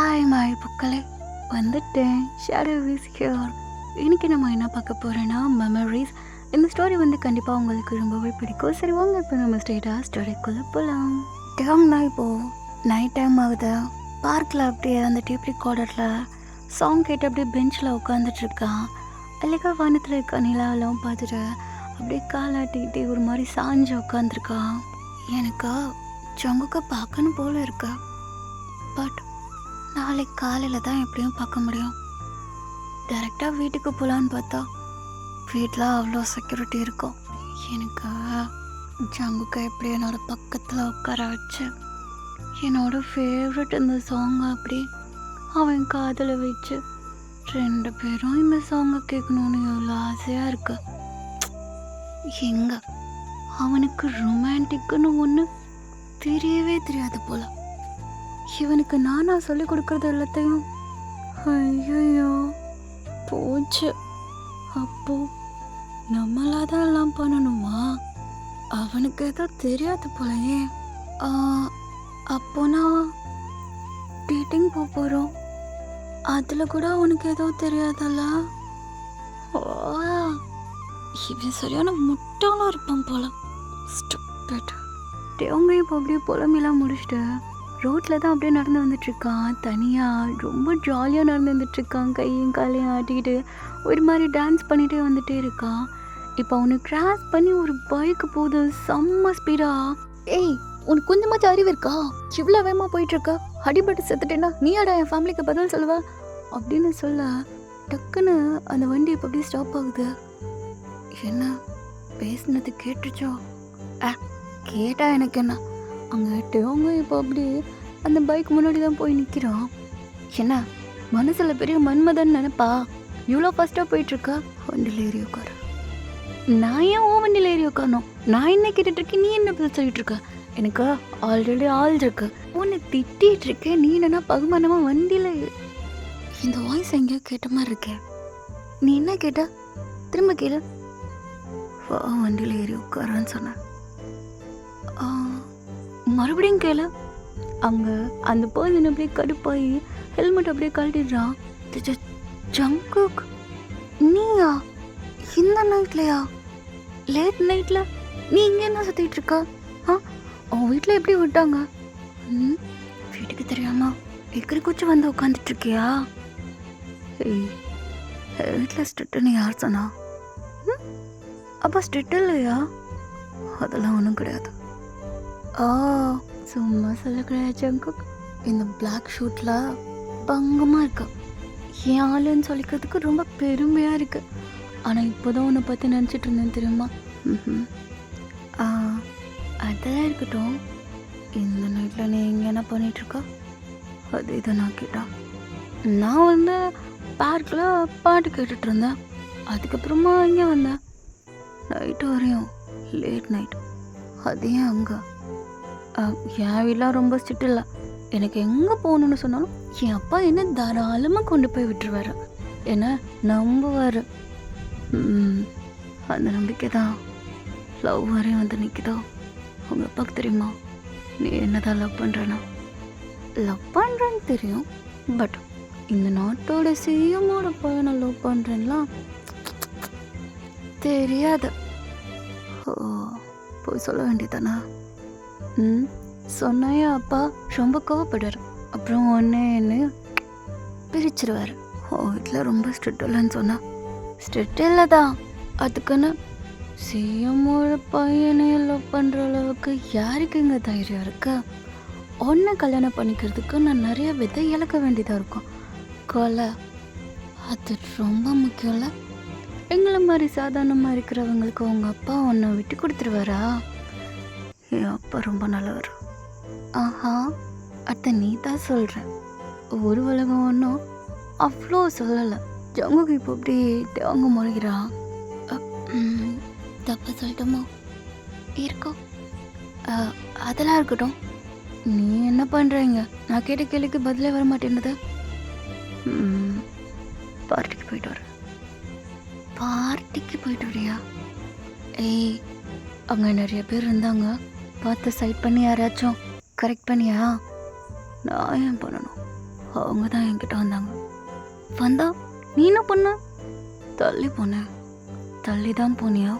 Hi மாய் புக்களே, வந்துட்டேன். Shadow is here. இன்னைக்கு நம்ம என்ன பார்க்க போகிறோன்னா மெமரிஸ். இந்த ஸ்டோரி கண்டிப்பாக உங்களுக்கு ரொம்பவே பிடிக்கும். சரி வாங்க இப்போ நம்ம ஸ்ட்ரெயிட்டாக ஸ்டோரிக்குள்ளே போகலாம். டைம்னா இப்போது நைட் டைம் ஆகுது. பார்க்கில் அப்படியே அந்த டேப் ரெக்கார்டரில் சாங் கேட்டு அப்படியே பெஞ்சில் உட்காந்துட்ருக்கான். அழகாக வானத்தில் இருக்க நிலாவெல்லாம் பார்த்துட்டு அப்படியே காலாட்டிக்கிட்டு ஒரு மாதிரி சாஞ்சு உட்காந்துருக்கான். எனக்கு ஜங்குக்க பார்க்கணும் போல இருக்கு. பட் நாளைக்கு காலையில் தான் எப்படியும் பார்க்க முடியும். டைரெக்டாக வீட்டுக்கு போகலான்னு பார்த்தா வீட்டில் அவ்வளோ செக்யூரிட்டி இருக்கும். எனக்கு ஜங்குக்கை எப்படி என்னோட பக்கத்தில் உட்கார வச்சு என்னோட ஃபேவரட் இந்த சாங்கை அப்படி அவன் காதில் வச்சு 2 பேரும் இந்த சாங்கை கேட்கணுன்னு எவ்வளோ ஆசையாக இருக்கு. எங்க அவனுக்கு ரொமான்டிக்குன்னு ஒன்று தெரியவே தெரியாது போல. இவனுக்கு நானா சொல்லி கொடுக்கறது எல்லாத்தையும் ஐயோ போச்சு. அப்போ நம்மளாதான் எல்லாம் பண்ணணுமா? அவனுக்கு ஏதோ தெரியாது போலயே. அப்போ நான் டேட்டிங் போகிறோம், அதில் கூட அவனுக்கு ஏதோ தெரியாதல்ல. இவன் சரியான முட்டாளாக இருப்பான் போல. அவங்க இப்போ அப்படியே புலமையெல்லாம் முடிச்சுட்டு ரோட்டில் தான் அப்படியே நடந்து வந்துட்டுருக்கான். தனியாக ரொம்ப ஜாலியாக நடந்து வந்துட்டுருக்கான். கையும் காலையும் ஆட்டிக்கிட்டு ஒரு மாதிரி டான்ஸ் பண்ணிகிட்டே வந்துகிட்டே இருக்கான். இப்போ அவனுக்கு கிராஸ் பண்ணி ஒரு பைக்கு போகுது செம்ம ஸ்பீடா. ஏய், உனக்கு கொஞ்சமாச்சும் அறிவு இருக்கா? இவ்வளோ வேகமாக போயிட்டுருக்கா? அடிபட்டு செத்துட்டேன்னா நீயாடா என் ஃபேமிலிக்கு பதில் சொல்லுவ அப்படின்னு சொல்ல டக்குன்னு அந்த வண்டி இப்போ அப்படியே ஸ்டாப் ஆகுது. என்ன பேசுனது கேட்டுச்சோ? கேட்டா எனக்கு என்ன? அங்கே அவங்க இப்போ அப்படி அந்த பைக் முன்னாடி தான் போய் நிற்கிறான். என்ன மனசில் பெரிய மன்மதன் நினைப்பா? இவ்வளோ ஃபஸ்ட்டாக போயிட்டுருக்கா? வண்டியில் ஏறி உட்காரு. நான் ஏன் ஓ வண்டியில் ஏறி உட்காரணும்? நான் என்ன கேட்டுட்ருக்கேன், நீ என்ன பதில் சொல்லிட்டுருக்க? எனக்கு ஆல்ரெடி ஆள் இருக்கு. உன்னை திட்டிகிட்டு இருக்கேன், நீ என்னன்னா பகுமானமாக வண்டியில். இந்த வாய்ஸ் எங்கேயோ கேட்ட மாதிரி இருக்கேன். நீ என்ன கேட்ட? திரும்ப கேளு. வண்டியில் ஏறி உட்காரான்னு சொன்னேன். மறுபடியும் கேளு. அங்கே அந்த பர்சன் அப்படியே கடுப்பாகி ஹெல்மெட் அப்படியே கழட்டிடுறான். ஜங்குக், நீயா இந்த நைட்லையா? லேட் நைட்டில் நீ இங்கே என்ன சுற்றிட்டு இருக்கா? உன் வீட்டில் எப்படி விட்டாங்க? வீட்டுக்கு தெரியாமா எக்கரி குச்சி வந்து உட்காந்துட்ருக்கியா? வீட்டில் ஸ்ட்ரிக்ட்டுன்னு யார் சொன்னா? அப்போ ஸ்ட்ரிக்ட் இல்லையா? அதெல்லாம் ஒன்றும் கிடையாது. சும்மா சொல்லக்கூடாது ஜங்குக். இந்த பிளாக் ஷூட்டில் பங்கமாக இருக்கு. என் ஆளுன்னு சொல்லிக்கிறதுக்கு ரொம்ப பெருமையாக இருக்குது. ஆனால் இப்போ தான் உன்னை பற்றி நினச்சிட்டு இருந்தேன் தெரியுமா? அதெல்லாம் இருக்கட்டும். இந்த நைட்டில் நீ இங்கே என்ன பண்ணிகிட்ருக்கா? அது இதை நான் கேட்டா. நான் பார்க்கில் பாட்டு கேட்டுட்டு இருந்தேன். அதுக்கப்புறமா இங்கே வந்தேன். நைட்டு வரையும் லேட் நைட். அது ஏன் அங்கே? என் வீடெலாம் ரொம்ப ஸ்ட்ரிக்ட் இல்லை. எனக்கு எங்கே போகணுன்னு சொன்னாலும் என் அப்பா என்ன தாராளமாக கொண்டு போய் விட்டுருவார். என்ன நம்புவார். அந்த நம்பிக்கை தான் லவ் வரையும் நிற்குதோ. உங்கள் அப்பாவுக்கு தெரியுமா நீ என்ன தான் லவ் பண்ணுறேன்னா? லவ் பண்ணுறேன்னு தெரியும். பட் இந்த நாட்டோட சிஎம்மோட பையனை லவ் பண்ணுறேன்லாம் தெரியாது. போய் சொல்ல வேண்டியதானா? சொன்னாயா அப்பா ரொம்ப கோவப்படுவார். அப்புறம் ஒன்று பிரிச்சிருவார். வீட்டில் ரொம்ப ஸ்ட்ரிக்ட் இல்லைன்னு சொன்னா. ஸ்ட்ரிக்ட் இல்லை தான், அதுக்குன்னு சிஎம்மோட பையனை லவ் பண்ணுற அளவுக்கு யாருக்கு இங்கே தைரியம் இருக்கு? ஒன்று கல்யாணம் பண்ணிக்கிறதுக்கு நான் நிறைய விதை இழக்க வேண்டியதாக இருக்கும். கொலை அது ரொம்ப முக்கியம் இல்லை? எங்களை மாதிரி சாதாரணமாக இருக்கிறவங்களுக்கு உங்கள் அப்பா ஒன்றை விட்டு கொடுத்துருவாரா? என் அப்பா ரொம்ப நல்லவர். அடுத்த நீ தான் சொல்கிற. ஒரு உலகம் ஒன்றும் அவ்வளோ சொல்லலை. ஜங்குக்கு இப்போ அப்படி அவங்க முறைகிறான். தப்பா சொல்லட்டுமா? இருக்கோ அதெல்லாம் இருக்கட்டும். நீ என்ன பண்ணுறீங்க? நான் கேட்ட கேள்விக்கு பதிலே வர மாட்டேன்னுது. பார்ட்டிக்கு போயிட்டு வரேன். பார்ட்டிக்கு போயிட்டு வரியா? ஏய், அங்கே நிறைய பேர் இருந்தாங்க. பார்த்து சைட் பண்ணி யாராச்சும் கரெக்ட் பண்ணியா? நான் ஏன் பண்ணணும்? அவங்க தான் என்கிட்ட வந்தாங்க. வந்தா நீ என்ன பண்ண? தள்ளி போனேன். தள்ளி தான் போனியா?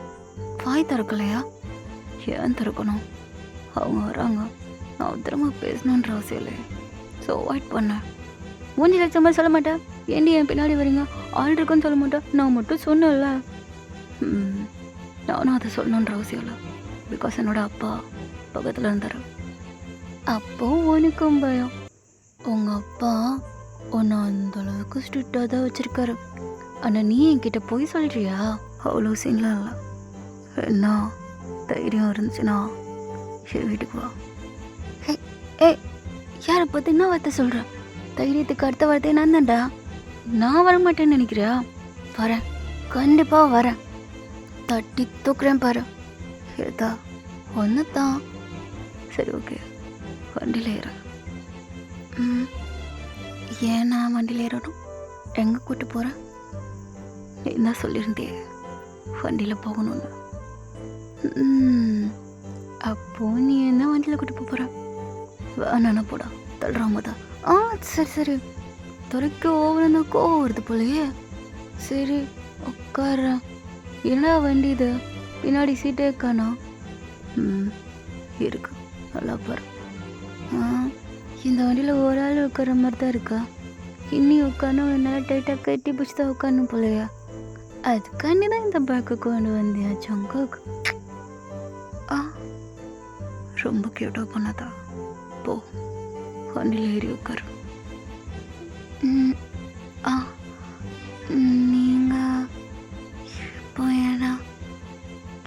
வாய் திறக்கலையா? ஏன் திறக்கணும்? அவங்க வராங்க, நான் திரும்ப பேசணுன்ற அவசியம் இல்லை. ஸோ அவாய்ட் பண்ணேன். மூஞ்சி லட்சமாக சொல்ல மாட்டேன். ஏண்டி என் பின்னாடி வரீங்க? ஆள் இருக்குன்னு சொல்ல மாட்டேன். நான் மட்டும் சொன்னேன்ல. நானும் அதை சொல்லணுன்ற அவசியம் இல்லை. பிகாஸ் என்னோட அப்பா பக்கத்தில் இருந்தார். அப்போ உனக்கும் பயம். உங்கள் அப்பா உன்னை அந்தளவுக்கு ஸ்ட்ரிக்டாக தான் வச்சுருக்காரு. ஆனால் நீ என்கிட்ட போய் சொல்கிறியா? அவ்வளோ சீன்லாம் இல்லை. என்ன தைரியம் இருந்துச்சுன்னா என் வீட்டுக்கு வா. ஏய் யாரை பார்த்து என்ன வார்த்தை சொல்கிறேன்? தைரியத்துக்கு அடுத்த வார்த்தை நான் தான்டா. நான் வரமாட்டேன்னு நினைக்கிறியா? வரேன், கண்டிப்பாக வரேன். தட்டி தூக்குறேன் பாரு. ஏதா ஒன்று தான். சரி ஓகே, வண்டியில் ஏற. ஏன் நான் வண்டியில் ஏறணும்? எங்கே கூப்பிட்டு போகிறேன்? நீ தான் சொல்லியிருந்தே வண்டியில் போகணும்னு. அப்போ நீ என்ன வண்டியில் கூப்பிட்டு போகிற? வேணாண்ணா போடா, தள்ளுறாம தான். சரி சரி, துறைக்கு ஓவரா கோவம் வருது போலையே. சரி உட்கார. என்னடா வண்டி இது? பின்னாடி சீட்டே காணா. இருக்கு, நல்லா பாரு. இந்த வண்டியில் ஒரு ஆள் உட்கார மாதிரி தான் இருக்கா. இன்னி உட்காந்து என்னால் டைட்டாக கட்டி பிடிச்சி தான் உட்காந்து போலையா? அதுக்காண்டி தான் இந்த பேக்கு கொண்டு வந்தியா ஜங்குக்? ரொம்ப கியூட்டாக பண்ணதா. போ, வண்டியில் ஏறி உட்காரு. நீங்கள் இப்போ ஏன்னா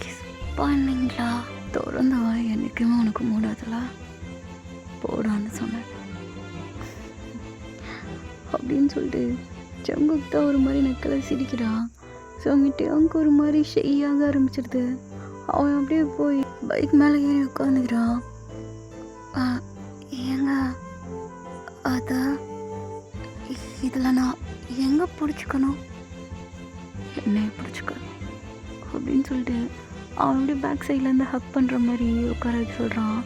கிஸ் பண்ணீங்களா? திறந்த வாய் என்றைக்குமே உனக்கு மூடாதுல. போடான்னு சொன்னேன் அப்படின்னு சொல்லிட்டு ஜங்குக் தான் ஒரு மாதிரி நக்கலை சிரிக்கிறான். ஸோ அங்கிட்ட அங்கே ஒரு மாதிரி ஷெய்யாக ஆரம்பிச்சிடுது. அவன் அப்படியே போய் பைக் மேலே ஏறி உட்காந்துக்கிறான். ஏங்க அதை இதில் நான் எங்கே பிடிச்சிக்கணும்? என்னைய பிடிச்சிக்க அப்படின்னு சொல்லிட்டு அவன் அப்படியே பேக் சைட்லேருந்து ஹக் பண்ணுற மாதிரி உட்கார வைக்க சொல்கிறான்.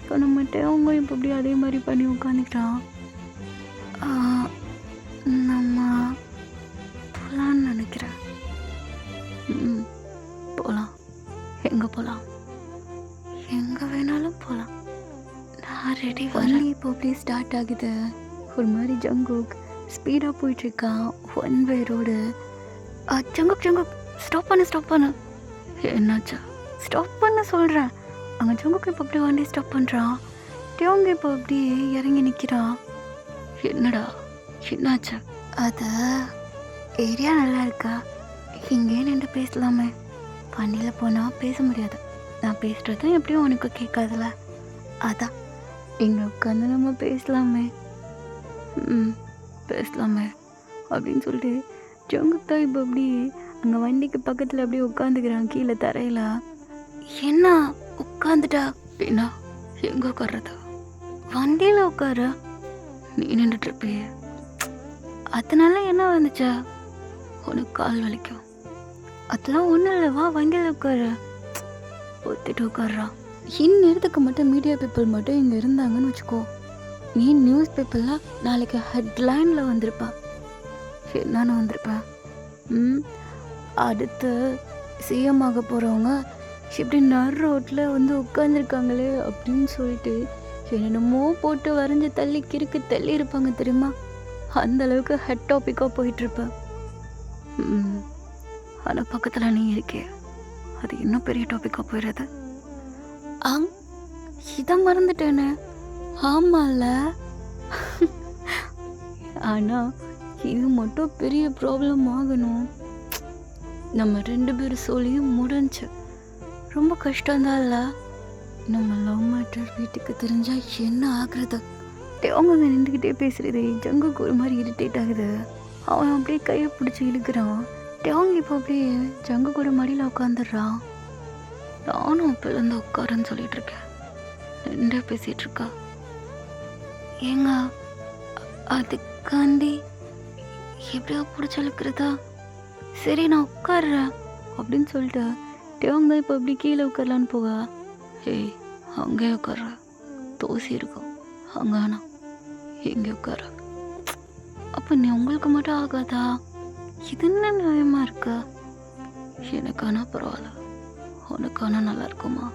ஸோ நம்மகிட்ட அவங்க இப்போ அப்படியே அதே மாதிரி பண்ணி உட்காந்துக்கிறான். நம்ம போகலான்னு நினைக்கிறேன். போகலாம். எங்கே போகலாம்? எங்கே வேணாலும் போகலாம், நான் ரெடி. வரேன். இப்போ அப்படியே ஸ்டார்ட் ஆகுது. ஒரு மாதிரி ஜங்குக் ஸ்பீடாக போயிட்டுருக்கான். One way road. Jungkook Jungkook stop பண்ணு. என்னாச்சா? ஸ்டாப் பண்ண சொல்கிறேன். அங்கே ஜங்குக் இப்போ அப்படியே வண்டி ஸ்டாப் பண்ணுறான். டியோங்க இப்போ அப்படியே இறங்கி நிற்கிறான். என்னடா என்னாச்சு? அது ஏரியா நல்லா இருக்கா? இங்கே நின்று பேசலாமே. வண்டியில் போனால் பேச முடியாது. நான் பேசுகிறதும் எப்படியும் உனக்கு கேட்காதுல. அதான் இங்கே உட்காந்து நம்ம பேசலாமே. பேசலாமே அப்படின்னு சொல்லிட்டு ஜங்குக் தான் இப்போ அப்படி அங்கே வண்டிக்கு பக்கத்தில் அப்படியே உட்காந்துக்கிறான் கீழே தரையில். என்ன உட்காந்துட்டா? அப்படின்னா எங்கே உட்கார்றதா? வண்டியில் உட்கார. நீ நின்றுட்டுருப்பியே, அதனால என்ன வந்துச்சா? உனக்கு கால் வலிக்கும். அதெல்லாம் ஒன்றும் இல்லைவா, வண்டியில் உட்காரு. ஒத்துட்டு உட்கார்றா. இந்நேரத்துக்கு மட்டும் மீடியா பீப்புள் மட்டும் இங்கே இருந்தாங்கன்னு வச்சுக்கோ, நீ நியூஸ் பேப்பரில் நாளைக்கு ஹெட்லைனில் வந்திருப்பா. என்னன்னு வந்திருப்பேன்? அடுத்து சிஎம் ஆக போகிறவங்க இப்படி நர் ரோட்டில் வந்து உட்காந்துருக்காங்களே அப்படின்னு சொல்லிட்டு என்னென்னமோ போட்டு வரைஞ்சி தள்ளி கிறுக்கு தள்ளி இருப்பாங்க தெரியுமா? அந்தளவுக்கு ஹெட் டாப்பிக்காக போயிட்டுருப்பேன். ஆனால் பக்கத்தில் நீ இருக்கே, அது இன்னும் பெரிய டாப்பிக்காக போயிடுறது. இதை மறந்துட்டேனே. ஆமாம்ல. ஆனால் இது மட்டும் பெரிய ப்ராப்ளம் ஆகணும். நம்ம 2 பேரும் சொல்லியும் முடிஞ்சு. ரொம்ப கஷ்டம்தான் இல்லை? நம்ம லவ் மேட்டர் வீட்டுக்கு தெரிஞ்சால் என்ன ஆகுறது? அவங்க நின்றுக்கிட்டே பேசுறது ஜங்குக்கு ஒரு மாதிரி இரிட்டேட் ஆகுது. அவன் அப்படியே கையை பிடிச்சி இழுக்கிறான். அவங்க இப்போ அப்படியே ஜங்கு கூட மடியில் உட்காந்துடுறான். நானும் அப்போலேருந்து உட்காரன்னு சொல்லிட்டு இருக்கேன். நின்று பேசிகிட்டு இருக்கா. ஏங்க அதுக்காண்டி எப்படியா பிடிச்சி இழுக்கிறதா? சரி நான் உட்காடுறேன் அப்படின்னு சொல்லிட்டு தேவங்க இப்போ அப்படி கீழே உட்காரலான்னு போவா. ஏய் அங்கே உட்கார, தோசி இருக்கும் அங்கே வேணாம், எங்கே உட்கார. அப்போ நீ உங்களுக்கு மட்டும் ஆகாதா? இது என்ன நியாயமா இருக்கு? எனக்கானா பரவாயில்ல, உனக்கானா நல்லா இருக்குமா?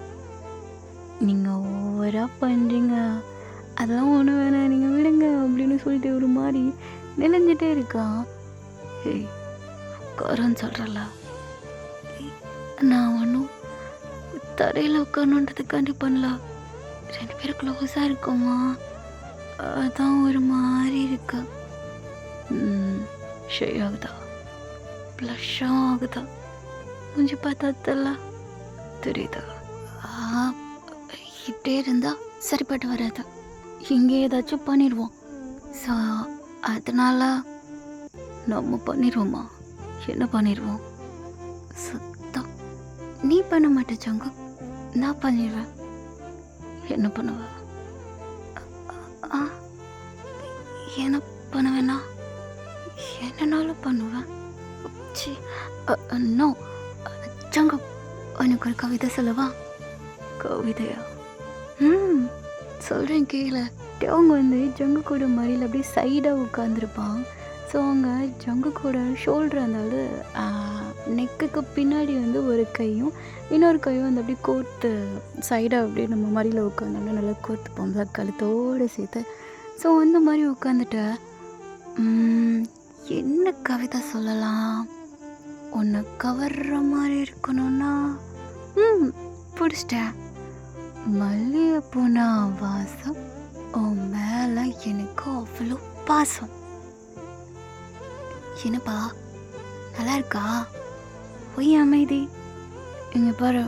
நீங்கள் ஓவராக பண்ணுறீங்க, அதெல்லாம் ஒன்றும் வேணாம், நீங்கள் விடுங்க அப்படின்னு சொல்லிட்டு ஒரு மாதிரி நினைஞ்சிட்டே இருக்கான். ஏய் உட்காரன்னு சொல்கிறல, நான் ஒன்றும் தரையில் உட்காரணுன்றதுக்காண்டி பண்ணல. 2 பேரும் க்ளோஸாக இருக்கோமா, அதான் ஒரு மாதிரி இருக்கு. ஷை ஆகுதா, ப்ளஷ்ஷாக ஆகுதா, மூஞ்சி பார்த்தா தெரியல, தெரியுதா? இப்படியே இருந்தால் சரிப்பட்டு வராது, இங்கே ஏதாச்சும் பண்ணிடுவோம். ஸோ அதனால் நம்ம பண்ணிடுவோமா? என்ன பண்ணிடுவோம்? சுத்தம் நீ பண்ண மாட்டேச்சாங்க, நான் பண்ணிடுவேன். என்ன பண்ணுவேன்? என்ன பண்ணுவேன்னா என்னன்னாலும் பண்ணுவேன். சி நோ சங்க, எனக்கு ஒரு கவிதை சொல்லவா? கவிதையா? சொல்கிறேன் கீழே. அவங்க வந்து ஜங்கு கூட மடியில் அப்படியே சைடாக உட்காந்துருப்பான். ஸோ அவங்க ஜங்கு கூட ஷோல்டர் அதாவது நெக்குக்கு பின்னாடி வந்து ஒரு கையும் இன்னொரு கையும் வந்து அப்படியே கோர்த்து சைடாக அப்படியே நம்ம மடியில் உட்காந்தோம்னா நல்லா கோர்த்து போங்க கழுத்தோடு சேர்த்து. ஸோ அந்த மாதிரி உட்காந்துட்டு என்ன கவிதை சொல்லலாம்? உன்னை கவர்ற மாதிரி இருக்கணும்னா பிடிச்சிட்டேன். மல்லிகைப்பூனா வாசம், உன் மேலே எனக்கு அவ்வளோ பாசம். என்னப்பா நல்லா இருக்கா? பொய் அமைதி. இங்கே பாரு,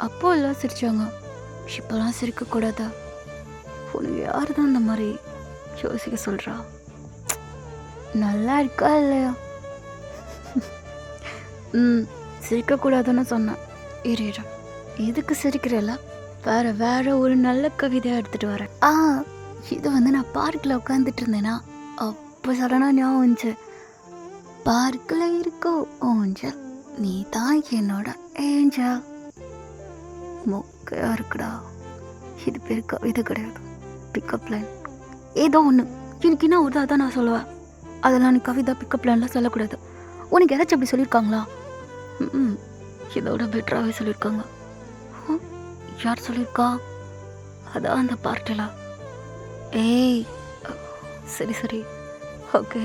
அப்போ எல்லாம் சிரிச்சாங்க, இப்போலாம் சிரிக்கக்கூடாதா? உனக்கு யார் தான் அந்த மாதிரி யோசிக்க சொல்கிறா? நல்லா இருக்கா இல்லையா? சிரிக்கக்கூடாதுன்னு சொன்னேன். இரு எதுக்கு சிரிக்கிறல்ல? வேற ஒரு நல்ல கவிதையாக எடுத்துகிட்டு வரேன். இது வந்து நான் பார்க்கில் உட்காந்துட்டு இருந்தேன்னா அப்போ சடனாக ஞாபகம் வந்துச்சு. பார்க்கில் இருக்கோ ஊஞ்சல், நீ தான் என்னோட ஏஞ்சல். மொக்கையாக இருக்குடா. இது பேர் கவிதை கிடையாது, பிக்கப் லைன். ஏதோ ஒன்று எனக்கு என்ன வருதோ அதான் நான் சொல்லுவேன். அதெல்லாம் நீ கவிதை பிக்கப் லைன்லாம் சொல்லக்கூடாது. உனக்கு ஏதாச்சும் அப்படி சொல்லியிருக்காங்களா? இதோட பெட்டராகவே சொல்லியிருக்காங்க. யார் சொல்லியிருக்கா? அதான் அந்த பார்ட்டில். ஏய் சரி ஓகே,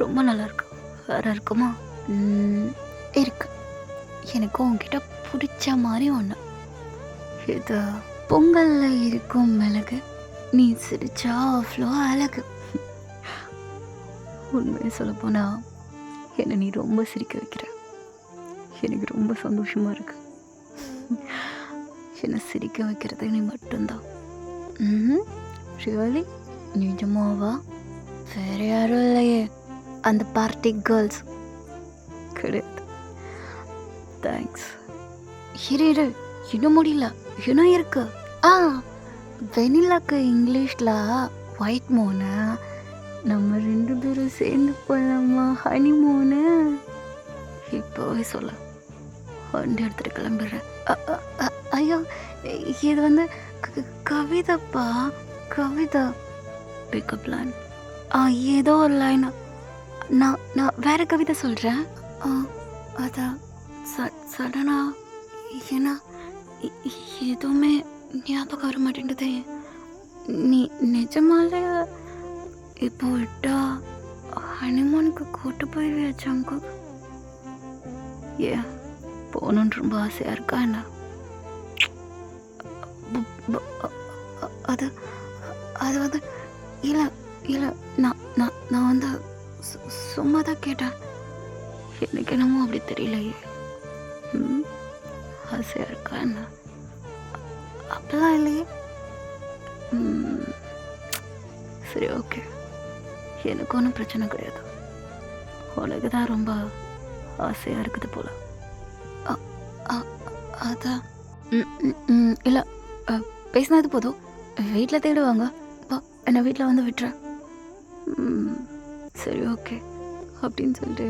ரொம்ப நல்லா இருக்கு. வேற இருக்குமா? இருக்கு. எனக்கு உங்ககிட்ட பிடிச்ச மாதிரி ஒன்று. இது பொங்கலில் இருக்கும் மிளகு, நீ சிரிச்சா அவ்வளோ அழகு. உண்மையை சொல்ல போனால் என்னை நீ ரொம்ப சிரிக்க வைக்கிற. எனக்கு ரொம்ப சந்தோஷமாக இருக்கு. என்னை சிரிக்க வைக்கிறது நீ மட்டும்தான். ரியலி? நிஜமாவா? வேற யாரும் இல்லையே அந்த பார்ட்டி கேர்ள்ஸ்? கிடையாது. தேங்க்ஸ். இரு இன்னும் முடியல, இன்னும் இருக்கு. வெனிலாக்கு இங்கிலீஷில் ஒயிட் மூனு. நம்ம 2 பேரும் சேர்ந்து போகலாமா ஹனிமூனு? இப்போவே சொல்ல, வண்டி எடுத்துகிட்டு கிளம்பிடுறேன். ஐயோ இது வந்து கவிதைப்பா, கவிதை. Pickup line. ஏதோ ஒரு லைன். நான் வேற கவிதை சொல்கிறேன். அதான் சடனாக ஏன்னா எதுவுமே ஞாபகம் வர மாட்டேங்குதே. நீ நிஜமாலே இப்போ விட்டா ஹனிமூனுக்கு கூட்டு போயிடுவியாச்சாங்க? ஏன் போகணுன்னு ரொம்ப ஆசையாக இருக்கா என்ன? அது வந்து இல்லை நான் வந்து சும்மா தான் கேட்டேன். எனக்கு என்னமோ அப்படி தெரியலையே. ஆசையாக இருக்கா என்ன? அப்படிலாம் இல்லையே. சரி ஓகே, எனக்கு ஒன்றும் பிரச்சனை கிடையாது. உனக்கு தான் ரொம்ப ஆசையாக இருக்குது போல. அதான் இல்லை, பேசினது போதும். வீட்டில் தேடுவாங்க, என்னை வீட்டில் வந்து விட்டுறேன். சரி ஓகே அப்படின்னு சொல்லிட்டு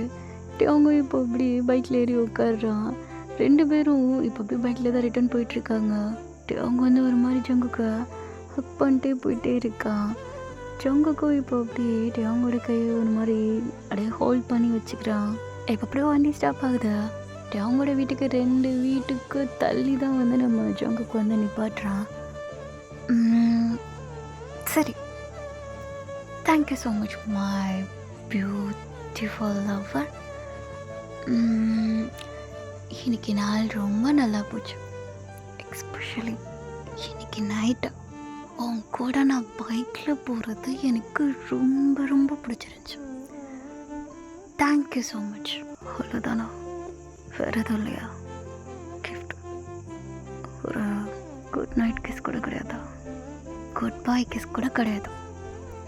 அவங்க இப்போ அப்படி பைக்கில் ஏறி உட்காடுறான். 2 பேரும் இப்போ அப்படியே பைக்கில் தான் ரிட்டர்ன் போயிட்டுருக்காங்க. அவங்க வந்து ஒரு மாதிரி ஜங்குக்கு ஹக் பண்ணிட்டே போயிட்டே இருக்கான். ஜங்குக்கும் இப்போ அப்படியே டேங்கோட கையை ஒரு மாதிரி அப்படியே ஹோல்ட் பண்ணி வச்சுக்கிறான். இப்போ அப்படியே வண்டி ஸ்டாப் ஆகுதா, டேங்கோட வீட்டுக்கு 2 வீட்டுக்கு தள்ளி தான் வந்து நம்ம ஜங்குக்கு வந்து நிப்பாட்டுறான். சரி, thank you so much my beautiful lover. இன்னைக்கு நாள் ரொம்ப நல்லா போச்சு. எக்ஸ்பெஷலி இன்னைக்கு நைட்டு உன் கூட நான் பைக்கில் போகிறது எனக்கு ரொம்ப ரொம்ப பிடிச்சிருந்துச்சு. Thank you so much. அவ்வளோதானா? வேறு எதுவும் இல்லையா? கிஃப்ட் ஒரு குட் நைட் கிஸ் கூட கிடையாதா? குட் பை கிஸ் கூட கிடையாது.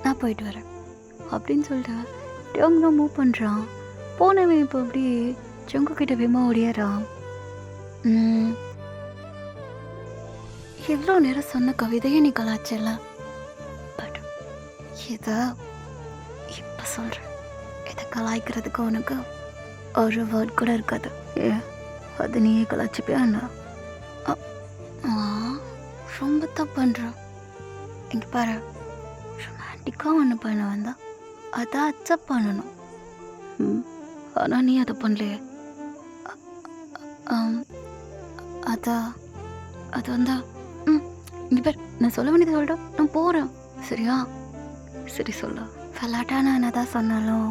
நான் போயிட்டு வரேன் அப்படின்னு சொல்லிட்டு டேங் தான் மூவ் பண்ணுறான். போனவன் இப்போ அப்படியே ஜங்கு கிட்ட வேமா ஓடியாரான். எவ்வளோ நேரம் சொன்ன கவிதையை நீ கலாச்சல, பட் இதை இப்போ சொல்கிறேன். இதை கலாய்க்கிறதுக்கு உனக்கு ஒரு வேர்ட் கூட இருக்காது. அது நீயே கலாச்சிப்பியா என்ன? ரொம்ப தான் பண்ணுறேன். இங்கே பாரு, ரொமான்டிக்காக ஒன்று பண்ண வந்தா அதை அக்செப்ட் பண்ணணும். ஆனால் நீ அதை பண்ணலையே. அது வந்தா இங்கே பேர் நான் சொல்ல வேண்டியது சொல்லிட்டோம். நான் போகிறேன், சரியா? சரி சொல்ல ஃபெலாட்டா நான் என்ன தான் சொன்னாலும்,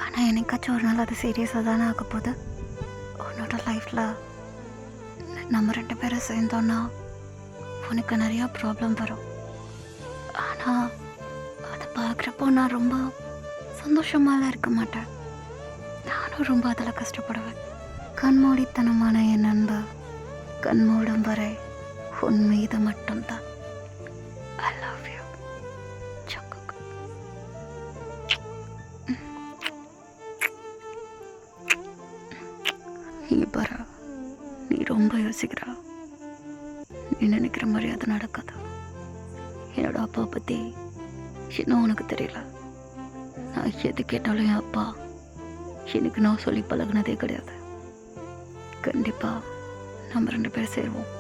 ஆனால் என்னைக்காச்சும் ஒரு நாள் அது சீரியஸாக தானே ஆக போகுது. உன்னோட லைஃப்பில் நம்ம 2 பேரும் சேர்ந்தோன்னா உனக்கு நிறையா ப்ராப்ளம் வரும். ஆனால் அதை பார்க்குறப்போ நான் ரொம்ப சந்தோஷமாலாம் இருக்க மாட்டேன். நானும் ரொம்ப அதில் கஷ்டப்படுவேன். கண்மூடித்தனமான என் நண்பா, கண்மூடும் வரை உன் மீது மட்டும்தான். I love you Jungkook. இங்கே பாரு, நீ ரொம்ப யோசிக்கிறா. நீ நினைக்கிற மாதிரி அது நடக்காது. என்னோட அப்பா பற்றி இன்னும் உனக்கு தெரியல. நான் எது கேட்டாலும் என் அப்பா எனக்கு நான் சொல்லி பழகினதே கிடையாது. கண்டிப்பாக நம்ம 2 பேரும் சேருவோம்.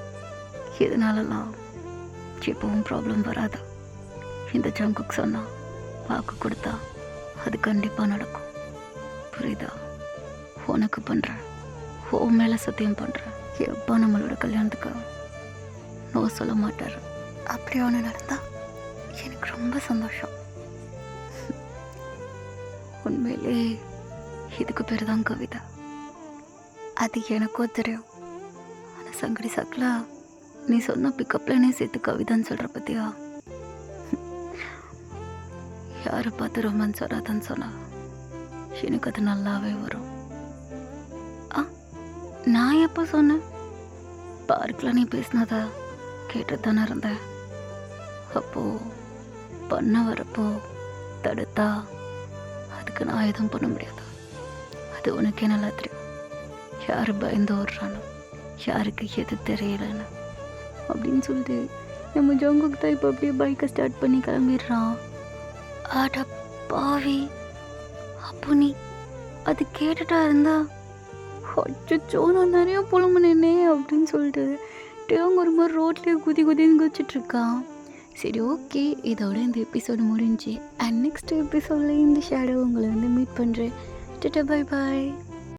எதனாலலாம் எப்பவும் ப்ராப்ளம் வராது. இந்த ஜங்குக்கு சொன்னால் வாக்கு கொடுத்தா அது கண்டிப்பாக நடக்கும். புரியுதா? உனக்கு பண்ணுறேன், உன் மேலே சத்தியம் பண்ணுறேன். எப்போ நம்மளோட கல்யாணத்துக்கு நோ சொல்ல மாட்டார். அப்படி ஒன்று நடந்தா எனக்கு ரொம்ப சந்தோஷம். உண்மையிலே இதுக்கு பேர் தான் கவிதை. அது எனக்கும் தெரியும். ஆனால் சங்கடி சாக்கில் நீ சொன்ன பிக்கப்பில் நீ சேர்த்து கவிதைன்னு சொல்கிற பற்றியா? யாரை பார்த்து ரொமான்ஸ் வராதுன்னு சொன்னா எனக்கு அது நல்லாவே வரும். நான் எப்போ சொன்னேன்? பார்க்கில் நீ பேசினதா கேட்டு தானே இருந்தேன். அப்போது பண்ண வரப்போ தடுத்தா அதுக்கு நான் எதுவும் பண்ண முடியாது. அது உனக்கே நல்லா தெரியும். யார் பயந்து ஓடுறானோ, யாருக்கு எது தெரியலன்னு அப்படின்னு சொல்லிட்டு நம்ம ஜங்குக்கு தான் இப்போ அப்படியே பைக்கை ஸ்டார்ட் பண்ணி கிளம்பிடுறான். ஆடா பாவி, அப்போ நீ அது கேட்டுட்டா இருந்தா அச்சோ நான் நிறைய புலம்புனேனே அப்படின்னு சொல்லிட்டு டேங்க ஒரு மாதிரி ரோட்லேயே குதின்னு குதிச்சிட்ருக்கான். சரி, ஓகே, இதோட இந்த எபிசோடு முடிஞ்சு. அண்ட் நெக்ஸ்ட் எபிசோடில் இந்த ஷேடோ உங்களை வந்து மீட் பண்ணுறேன். Bye bye.